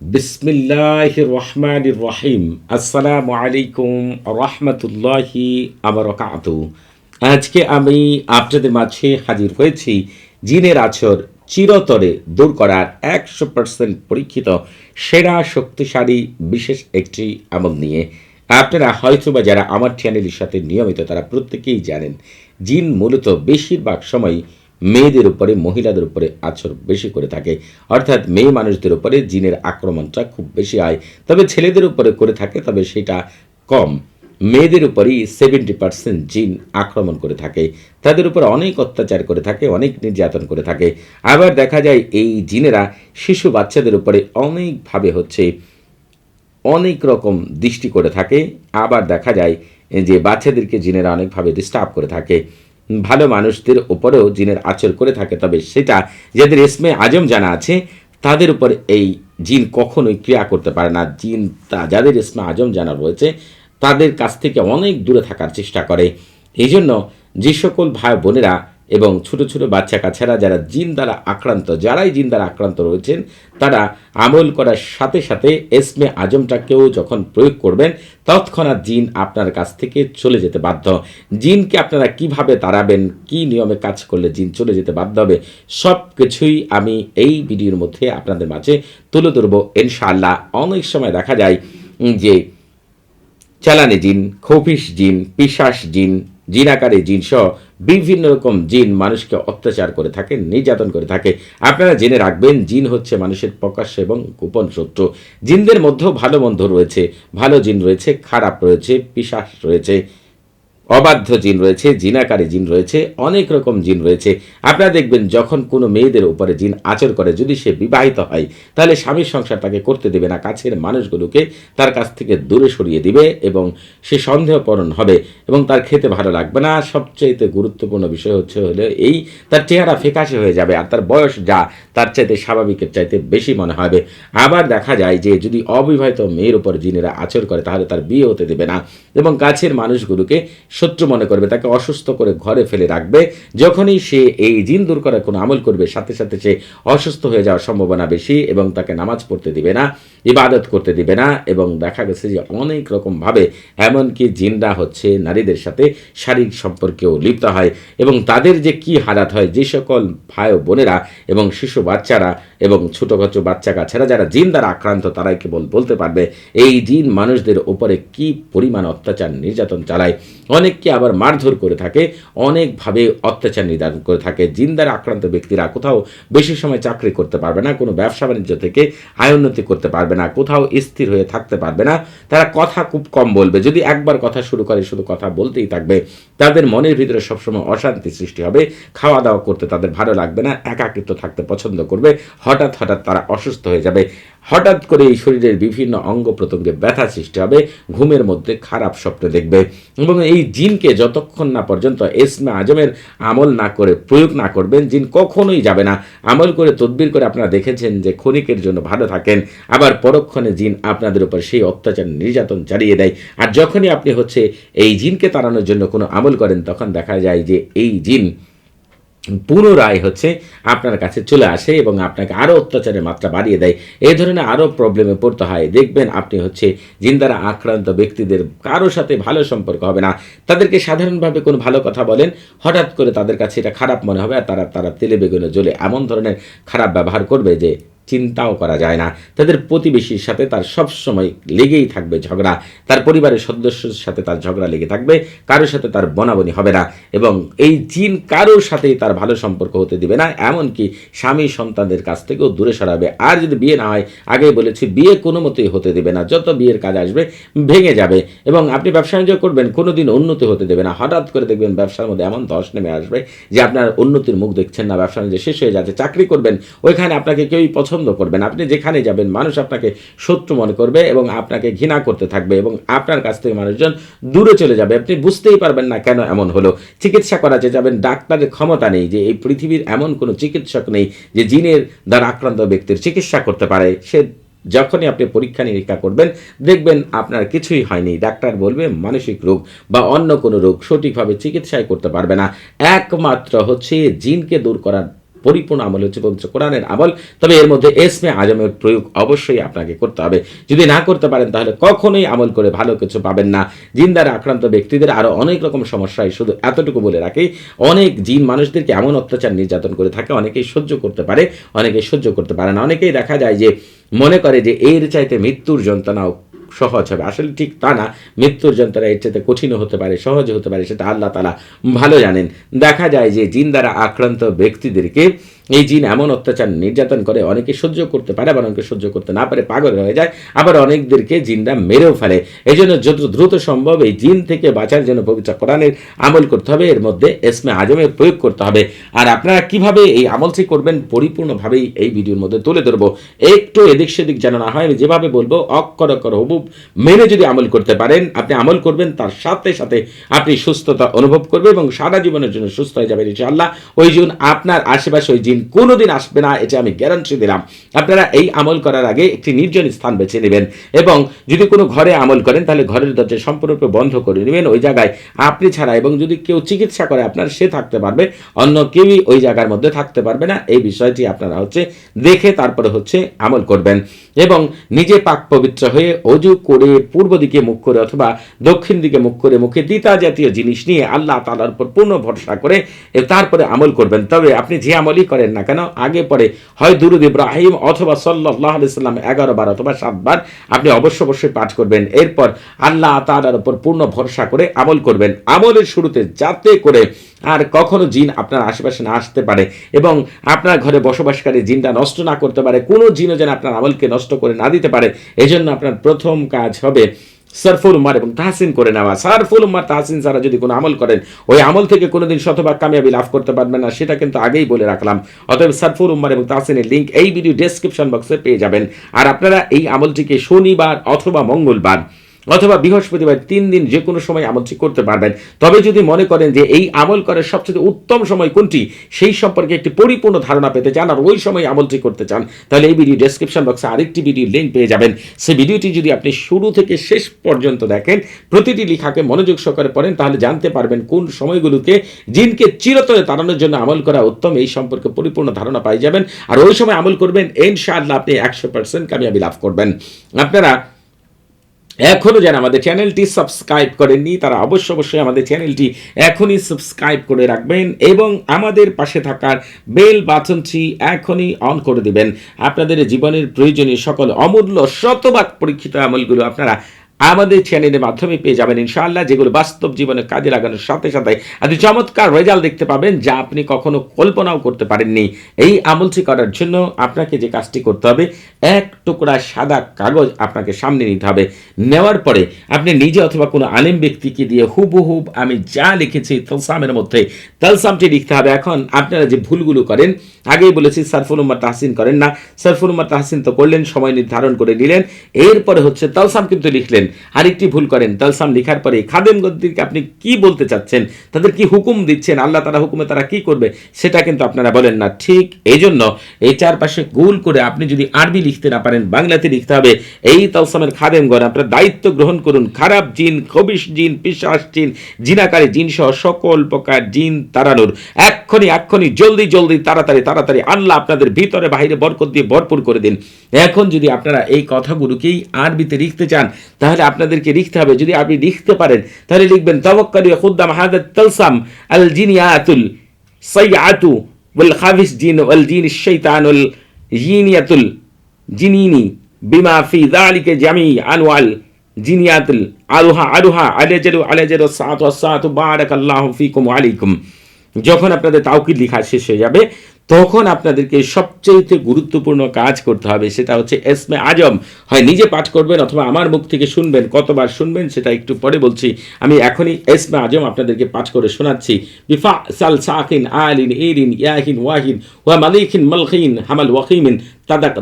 বিসমিল্লাহির রহমানির রহিম। আসসালামু আলাইকুম রহমতুল্লাহি আবরাকাতুহু। আজকে আমি আপনাদের মাঝে হাজির হয়েছি জিনের আছর চিরতরে দূর করার 100% পরীক্ষিত সেরা শক্তিশালী বিশেষ একটি আমল নিয়ে। আপনারা হয়তোবা যারা আমার চ্যানেলের সাথে নিয়মিত তারা প্রত্যেকেই জানেন জিন মূলত বেশিরভাগ সময় মেয়েদের উপরে, মহিলাদের উপরে আছর বেশি করে থাকে। অর্থাৎ মেয়ে মানুষদের উপরে জিনের আক্রমণটা খুব বেশি হয়। তবে ছেলেদের উপরে করে থাকে, তবে সেটা কম। মেয়েদের উপরই 70% জিন আক্রমণ করে থাকে, তাদের উপর অনেক অত্যাচার করে থাকে, অনেক নির্যাতন করে থাকে। আবার দেখা যায় এই জিনেরা শিশু বাচ্চাদের উপরে অনেকভাবে অনেক রকম দৃষ্টি করে থাকে। আবার দেখা যায় যে বাচ্চাদেরকে জিনেরা অনেকভাবে ডিস্টার্ব করে থাকে। ভালো মানুষদের উপরেও জিনের আচর করে থাকে, তবে সেটা যাদের ইসমে আজম জানা আছে তাদের উপর এই জিন কখনোই ক্রিয়া করতে পারে না। জিন যাদের ইসমে আজম জানা রয়েছে তাদের কাছ থেকে অনেক দূরে থাকার চেষ্টা করে। এই জন্য যে সকল ভাই বোনেরা এবং ছোট ছোট বাচ্চা কাচ্চারা যারা জিন দ্বারা আক্রান্ত, যারাই জিন দ্বারা আক্রান্ত রয়েছেন, তারা আমল করার সাথে সাথে এসমে আজমটাকেও যখন প্রয়োগ করবেন তৎক্ষণাৎ জিন আপনার কাছ থেকে চলে যেতে বাধ্য। জিনকে আপনারা কিভাবে তাড়াবেন, কি নিয়মে কাজ করলে জিন চলে যেতে বাধ্য হবে, সব কিছুই আমি এই ভিডিওর মধ্যে আপনাদের মাঝে তুলে ধরবো ইনশাআল্লাহ। অনেক সময় দেখা যায় যে চালানে জিন, খৌফিস জিন, পিশাস জিন, জিন আকারে জিন সহ বিভিন্ন রকম জিন মানুষকে অত্যাচার করে থাকে, নির্যাতন করে থাকে। আপনারা জেনে রাখবেন জিন হচ্ছে মানুষের প্রকাশ্য এবং গোপন শত্রু। জিনদের মধ্যেও ভালো মন্দ রয়েছে, ভালো জিন রয়েছে, খারাপ রয়েছে, পিশাস রয়েছে, অবাধ্য জিন রয়েছে, জিনাকারী জিন রয়েছে, অনেক রকম জিন রয়েছে। আপনারা দেখবেন যখন কোনো মেয়েদের উপরে জিন আচর করে, যদি সে বিবাহিত হয় তাহলে স্বামীর সংসার তাকে করতে দেবে না, কাছের মানুষগুলোকে তার কাছ থেকে দূরে সরিয়ে দিবে এবং সে সন্দেহপরণ হবে এবং তার খেতে ভালো লাগবে না। সবচাইতে গুরুত্বপূর্ণ বিষয় হলো এই, তার চেহারা ফ্যাকাশে হয়ে যাবে আর তার বয়স যা তার চাইতে স্বাভাবিকের চাইতে বেশি মনে হবে। আবার দেখা যায় যে যদি অবিবাহিত মেয়ের উপর জিনেরা আচর করে তাহলে তার বিয়ে হতে দেবে না এবং কাছের মানুষগুলোকে শত্রু মনে করবে, তাকে অসুস্থ করে ঘরে ফেলে রাখবে। যখনই সে এই জিন দূর করার কোনো আমল করবে সাথে সাথে সে অসুস্থ হয়ে যাওয়ার সম্ভাবনা বেশি এবং তাকে নামাজ পড়তে দিবে না, ইবাদত করতে দিবে না। এবং দেখা গেছে যে অনেক রকমভাবে এমনকি জিনরা হচ্ছে নারীদের সাথে শারীরিক সম্পর্কেও লিপ্ত হয় এবং তাদের যে কি হালাত হয়, যে সকল ভাই বোনেরা এবং শিশু বাচ্চারা এবং ছোটোখাটো বাচ্চা কাচ্চারা যারা জিন দ্বারা আক্রান্ত তারাই কেবল বলতে পারবে এই জিন মানুষদের উপরে কি পরিমাণ অত্যাচার নির্যাতন চালায়। অনেককে আবার মারধর করে থাকে, অনেকভাবে অত্যাচার নির্যাতন করে থাকে। জিন দ্বারা আক্রান্ত ব্যক্তিরা কোথাও বেশি সময় চাকরি করতে পারবে না, কোনো ব্যবসা বাণিজ্য থেকে আয় উন্নতি করতে পারবে না, কোথাও স্থির হয়ে থাকতে পারবে না। তারা কথা খুব কম বলবে, যদি একবার কথা শুরু করে শুধু কথা বলতেই থাকবে। তাদের মনের ভিতরে সবসময় অশান্তি সৃষ্টি হবে, খাওয়া দাওয়া করতে তাদের ভালো লাগবে না, একাকিত্ব থাকতে পছন্দ করবে। হঠাৎ হঠাৎ তারা অসুস্থ হয়ে যাবে, হঠাৎ করে এই শরীরের বিভিন্ন অঙ্গ প্রত্যঙ্গে ব্যথা সৃষ্টি হবে, ঘুমের মধ্যে খারাপ স্বপ্ন দেখবে। এবং এই জিনকে যতক্ষণ না পর্যন্ত ইসমে আজমের আমল না করে প্রয়োগ না করবেন জিন কখনোই যাবে না। আমল করে তদবির করে আপনারা দেখেছেন যে ক্ষণিকের জন্য ভালো থাকেন, আবার পরক্ষণে জিন আপনাদের উপর সেই অত্যাচার নির্যাতন চালিয়ে দেয়। আর যখনই আপনি এই জিনকে তাড়ানোর জন্য কোনো আমল করেন তখন দেখা যায় যে এই জিন পুনরায় আপনার কাছে চলে আসে এবং আপনাকে আরও অত্যাচারের মাত্রা বাড়িয়ে দেয়। এই ধরনের আরও প্রবলেমে পড়তে হয়। দেখবেন আপনি জিন দ্বারা আক্রান্ত ব্যক্তিদের কারো সাথে ভালো সম্পর্ক হবে না। তাদেরকে সাধারণভাবে কোনো ভালো কথা বলেন, হঠাৎ করে তাদের কাছে এটা খারাপ মনে হবে আর তারা তেলে বেগুনে জ্বলে এমন ধরনের খারাপ ব্যবহার করবে যে চিন্তাও করা যায় না। তাদের প্রতিবেশীর সাথে তার সবসময় লেগেই থাকবে ঝগড়া, তার পরিবারের সদস্যের সাথে তার ঝগড়া লেগে থাকবে, কারোর সাথে তার বনাবনি হবে না এবং এই জিন কারোর সাথেই তার ভালো সম্পর্ক হতে দিবে না, এমনকি স্বামী সন্তানদের কাছ থেকেও দূরে সরাবে। আর যদি বিয়ে না হয়, আগেই বলেছি বিয়ে কোনো মতেই হতে দেবে না, যত বিয়ের কাজ আসবে ভেঙে যাবে এবং আপনি ব্যবসা বাণিজ্য করবেন কোনো দিন উন্নতি হতে দেবে না। হঠাৎ করে দেখবেন ব্যবসার মধ্যে এমন ধস নেমে আসবে যে আপনার উন্নতির মুখ দেখছেন না, ব্যবসা বাণিজ্য শেষ হয়ে যাচ্ছে। চাকরি করবেন, ওইখানে আপনাকে কেউই পছন্দ করবেন, আপনি যেখানে যাবেন মানুষ আপনাকে শত্রু মনে করবে এবং আপনাকে ঘৃণা করতে থাকবে এবং আপনার কাছ থেকে মানুষজন দূরে চলে যাবে। আপনি বুঝতেই পারবেন না কেন এমন হলো। চিকিৎসা করাতে যাবেন, ডাক্তারের ক্ষমতা নেই, যে এই পৃথিবীর এমন কোনো চিকিৎসক নেই যে জিনের দ্বারা আক্রান্ত ব্যক্তির চিকিৎসা করতে পারে। সে যখনই আপনি পরীক্ষা নিরীক্ষা করবেন দেখবেন আপনার কিছুই হয়নি, ডাক্তার বলবে মানসিক রোগ বা অন্য কোনো রোগ, সঠিকভাবে চিকিৎসাই করতে পারবে না। একমাত্র জিনকে দূর করার পরিপূর্ণ আমল হচ্ছে পবিত্র কোরআনের আমল। তবে এর মধ্যে এসমে আজমের প্রয়োগ অবশ্যই আপনাকে করতে হবে। যদি না করতে পারেন তাহলে কখনোই আমল করে ভালো কিছু পাবেন না। জিন দ্বারা আক্রান্ত ব্যক্তিদের আরও অনেক রকম সমস্যায়, শুধু এতটুকু বলে রাখি, অনেক জিন মানুষদেরকে এমন অত্যাচার নির্যাতন করে থাকে, অনেকেই সহ্য করতে পারে, অনেকেই সহ্য করতে পারে না। অনেকেই দেখা যায় যে মনে করে যে এর চাইতে মৃত্যুর যন্ত্রণাও সহজ হবে। আসলে ঠিক তা না, মৃত্যুর যন্ত্রণা এর চাইতে কঠিনও হতে পারে, সহজ হতে পারে, সেটা আল্লাহ তাআলা ভালো জানেন। দেখা যায় যে জিন দ্বারা আক্রান্ত ব্যক্তিদেরকে এই জিন এমন অত্যাচার নির্যাতন করে, অনেকে সহ্য করতে পারে, আবার অনেকে সহ্য করতে না পারে, পাগল হয়ে যায়, আবার অনেকদেরকে জিনরা মেরেও ফেলে। এই জন্য যত দ্রুত সম্ভব এই জিন থেকে বাঁচার জন্য পবিত্র কোরআনের আমল করতে হবে, এর মধ্যে এসমে আজমের প্রয়োগ করতে হবে। আর আপনারা কিভাবে এই আমলটি করবেন পরিপূর্ণভাবেই এই ভিডিওর মধ্যে তুলে ধরবো। একটু এদিক সেদিক যেন না হয়, আমি যেভাবে বলবো অক্ষর অক্ষর হুবহুব মেনে যদি আমল করতে পারেন, আপনি আমল করবেন, তার সাথে সাথে আপনি সুস্থতা অনুভব করবেন এবং সারা জীবনের জন্য সুস্থ হয়ে যাবেন ইনশাআল্লাহ। ওই জিন আপনার আশেপাশে ওই জিন কোনোদিন আসবে না, এটা আমি গ্যারান্টি দিলাম। আপনারা এই আমল করার আগে একটি নির্জন স্থান বেছে নেবেন এবং যদি কোনো ঘরে আমল করেন তাহলে ঘরের দরজা সম্পূর্ণরূপে বন্ধ করে নেবেন। ওই জায়গায় আপনি ছাড়া, এবং যদি কেউ চিকিৎসা করে আপনার, সে থাকতে পারবে, অন্য কেউই ওই জায়গার মধ্যে থাকতে পারবে না। এই বিষয়টি আপনারা দেখে তারপরে আমল করবেন এবং নিজে পাক পবিত্র হয়ে অজু করে পূর্ব দিকে মুখ করে অথবা দক্ষিণ দিকে মুখ করে মুখে তিতা জাতীয় জিনিস নিয়ে আল্লাহ তাআলার উপর পূর্ণ ভরসা করে তারপরে আমল করবেন। তবে আপনি যে আমলই করেন না কেন, আগে পরে হয় দুরূদ ইব্রাহিম অথবা সাল্লাল্লাহু আলাইহি সাল্লাম 11 বার অথবা 7 বার আপনি অবশ্যই পাঠ করবেন। এরপর আল্লাহ তাআলার উপর পূর্ণ ভরসা করে আমল করবেন। আমলের শুরুতে যাতে করে আর কখনো জিন আপনার আশেপাশে না আসতে পারে এবং আপনার ঘরে বসবাসকারী জিনটা নষ্ট না করতে পারে, কোনো জিনও যেন আপনার আমলকে নষ্ট করে না দিতে পারে, এজন্য আপনার প্রথম কাজ হবে সরফুল উম্মার এবং তাহসিন করে নেওয়া। সরফুল উম্মার তাহসিন ছাড়া যদি কোনো আমল করেন, ওই আমল থেকে কোনোদিন শতভাগ কামিয়াবি লাভ করতে পারবেন না, সেটা কিন্তু আগেই বলে রাখলাম। অতএব সরফুল উম্মার এবং তাহসিনের লিঙ্ক এই ভিডিও ডেসক্রিপশন বক্সে পেয়ে যাবেন। আর আপনারা এই আমলটিকে শনিবার অথবা মঙ্গলবার অথবা বৃহস্পতিবার 3 দিন যে কোনো সময় আমলটি করতে পারবেন। তবে যদি মনে করেন যে এই আমল করার সবচেয়ে উত্তম সময় কোনটি, সেই সম্পর্কে একটি পরিপূর্ণ ধারণা পেতে চান আর ওই সময় আমলটি করতে চান, তাহলে এই ভিডিও ডেসক্রিপশন বক্সে আরেকটি ভিডিও লিঙ্ক পেয়ে যাবেন। সেই ভিডিওটি যদি আপনি শুরু থেকে শেষ পর্যন্ত দেখেন, প্রতিটি লেখাকে মনোযোগ সহকারে পড়েন, তাহলে জানতে পারবেন কোন সময়গুলোতে জিনকে চিরতরে তাড়ানোর জন্য আমল করা উত্তম, এই সম্পর্কে পরিপূর্ণ ধারণা পাই যাবেন। আর ওই সময় আমল করবেন, ইনশাআল্লাহ আপনি 100% কামিয়াবি লাভ করবেন। আপনারা এখনও যারা আমাদের চ্যানেলটি সাবস্ক্রাইব করেননি তারা অবশ্যই আমাদের চ্যানেলটি এখনই সাবস্ক্রাইব করে রাখবেন এবং আমাদের পাশে থাকার বেল বাটনটি এখনই অন করে দিবেন। আপনাদের জীবনের প্রয়োজনীয় সকল অমূল্য শতভাগ পরীক্ষিত আমলগুলো আপনারা আমাদের চ্যানেলের মাধ্যমে পেয়ে যাবেন ইনশাআল্লাহ, যেগুলো বাস্তব জীবনে কাজে লাগানোর সাথে সাথে আপনি চমৎকার রেজাল্ট দেখতে পাবেন, যা আপনি কখনো কল্পনাও করতে পারেননি। এই আমলটি করার জন্য আপনাকে যে কাজটি করতে হবে, এক টুকরা সাদা কাগজ আপনাকে সামনে নিতে হবে। নেওয়ার পরে আপনি নিজে অথবা কোনো আলেম ব্যক্তিকে দিয়ে হুবহুব আমি যা লিখেছি তালসামের মধ্যে তালসামটি লিখতে হবে। এখন আপনারা যে ভুলগুলো করেন, আগেই বলেছি সরফুল উম্মার তাহসিন করেন না, সরফুল উম্মার তাহসিন তো করলেন, সময় নির্ধারণ করে নিলেন, এরপরে তালসাম কিন্তু লিখলেন। আরেকটি ভুল করেন, তালসাম লিখার পরে খাদেমগণদেরকে আপনি কি বলতে চাচ্ছেন, তাদের কি হুকুম দিচ্ছেন, আল্লাহ তাআলা হুকুমে তারা কি করবে, সেটা কিন্তু আপনারা বলেন না। ঠিক এই জন্য এই চারপাশে গোল করে আপনি যদি আরবি লিখতে না পারেন, বাংলাতে লিখতে হবে। এই তালসামের খাদেমগণ আপনার দায়িত্ব গ্রহণ করুন, খারাপ জিন, খবিশ জিন, পিশাচ জিন, জিনাকারী জিন সহ সকল প্রকার জিন তাড়ানোর এক্ষুনি জলদি তাড়াতাড়ি আল্লাহ আপনাদের ভিতরে বাহিরে বরকত দিয়ে ভরপুর করে দিন। এখন যদি আপনারা এই কথাগুলোকেই আরবিতে লিখতে চান, তাহলে আপনাদেরকে লিখতে হবে, যদি আপনি লিখতে পারেন তাহলে লিখবেন তাওয়াক্কালু খুদ্দাম হাদাত তালসাম আল জিনিয়াতুল সাইয়াতু ওয়াল খাবিস জিন ওয়াল জিন শাইতানুল জিনিয়াতুল জিনিনি বিমা ফি যালিকা জামি আনওয়াল জিনিয়াতুল আরুহা আলাজারু সাআতু বারাকাল্লাহু ফিকুম ওয়া আলাইকুম। যখন আপনাদের তাওকিদ লেখা শেষ হয়ে যাবে, তখন আপনাদেরকে সবচেয়ে গুরুত্বপূর্ণ কাজ করতে হবে, সেটা এসমে আজম। হয় নিজে পাঠ করবেন অথবা আমার মুখ থেকে শুনবেন। কতবার শুনবেন সেটা একটু পরে বলছি, আমি এখনই এসমে আজম আপনাদেরকে পাঠ করে শোনাচ্ছি। বিফা সাল সাকিন আলিন ইরিন ইয়াহিন ওয়াহিন ওয়া মালিকিন মালখিন হামাল ওয়াকিমিন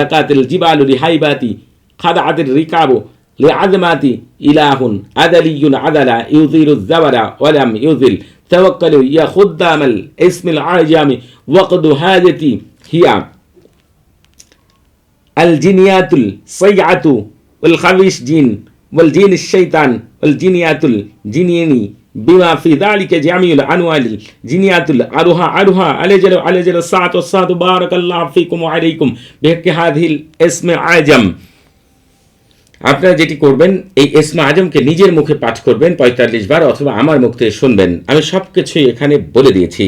দাকাতিল জিবালু লিহাইবাতি খাদাআতির রিকাবু লিআযমাতি ইলাহুন আদালিয়ুন আদালা ইউযিরু যাওয়ারা ওয়া লাম ইউযিল توكلوا يا خدام الاسم العجم وقد هادتي هي الجنيات الصيعة والخبيث جين والجين الشيطان والجنيات الجنيني বিমা ফি যালিকা জামিউল আনওয়ালিল জিনিয়াতুল আরুহা আরুহা আলাইজাল আলাইজাল সাআত ওয়াস সাআত বারাকাল্লাহু ফিকুম ওয়া আলাইকুম বিহাক্কি হাযিহিল ইসমে আজম। আপনারা যেটি করবেন, এই ইসমে আজমকে নিজের মুখে পাঠ করবেন ৪৫ বার, অথবা আমার মুখ থেকে শুনবেন। আমি সব কিছুই এখানে বলে দিয়েছি।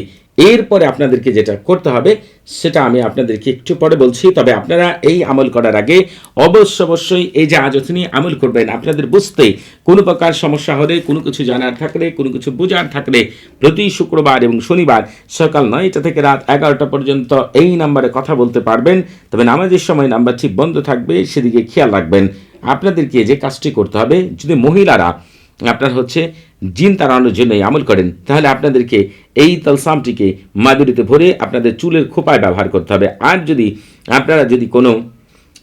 এরপরে আপনাদেরকে যেটা করতে হবে সেটা আমি আপনাদেরকে একটু পরে বলছি। তবে আপনারা এই আমল করার আগে অবশ্যই এই যে আজত নিয়ে আমল করবেন। আপনাদের বুঝতে কোনো প্রকার সমস্যা হলে, কোনো কিছু জানার থাকলে, কোনো কিছু বোঝার থাকলে প্রতি শুক্রবার এবং শনিবার সকাল ৯টা থেকে রাত ১১টা পর্যন্ত এই নাম্বারে কথা বলতে পারবেন। তবে নামাজের সময় নাম্বারটি বন্ধ থাকবে, সেদিকে খেয়াল রাখবেন। আপনাদেরকে যে কাজটি করতে হবে, যদি মহিলারা আপনার জিন তাড়ানোর জন্য আমল করেন, তাহলে আপনাদেরকে এই তালসামটিকে মাদুরিতে ভরে আপনাদের চুলের খোপায় ব্যবহার করতে হবে। আর আপনারা যদি কোনো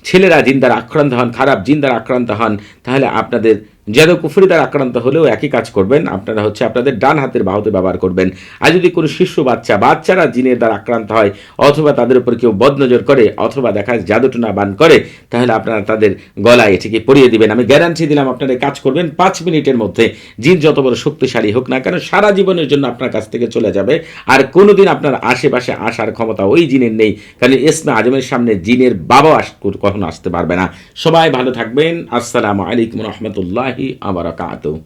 ছেলেরা জিন দ্বারা আক্রান্ত হন, খারাপ জিন দ্বারা আক্রান্ত হন, তাহলে আপনাদের জাদু কুফরি দ্বারা আক্রান্ত হলেও একই কাজ করবেন। আপনারা আপনাদের ডান হাতের বাহুতে ব্যবহার করবেন। আর যদি কোনো শিশু বাচ্চারা জিনের দ্বারা আক্রান্ত হয়, অথবা তাদের উপর কেউ বদনজর করে, অথবা দেখা যায় জাদুটনা বান করে, তাহলে আপনারা তাদের গলায় এটিকে পরিয়ে দিবেন। আমি গ্যারান্টি দিলাম আপনারা কাজ করবেন ৫ মিনিটের মধ্যে। জিন যত বড় শক্তিশালী হোক না কেন, সারা জীবনের জন্য আপনার কাছ থেকে চলে যাবে। আর কোনোদিন আপনার আশেপাশে আসার ক্ষমতা ওই জিনের নেই, কারণ ইসমে আজমের সামনে জিনের বাবা কখনো আসতে পারবে না। সবাই ভালো থাকবেন। আসসালামু আলাইকুম রহমতুল্লাহি ওয়া বারাকাতুহু।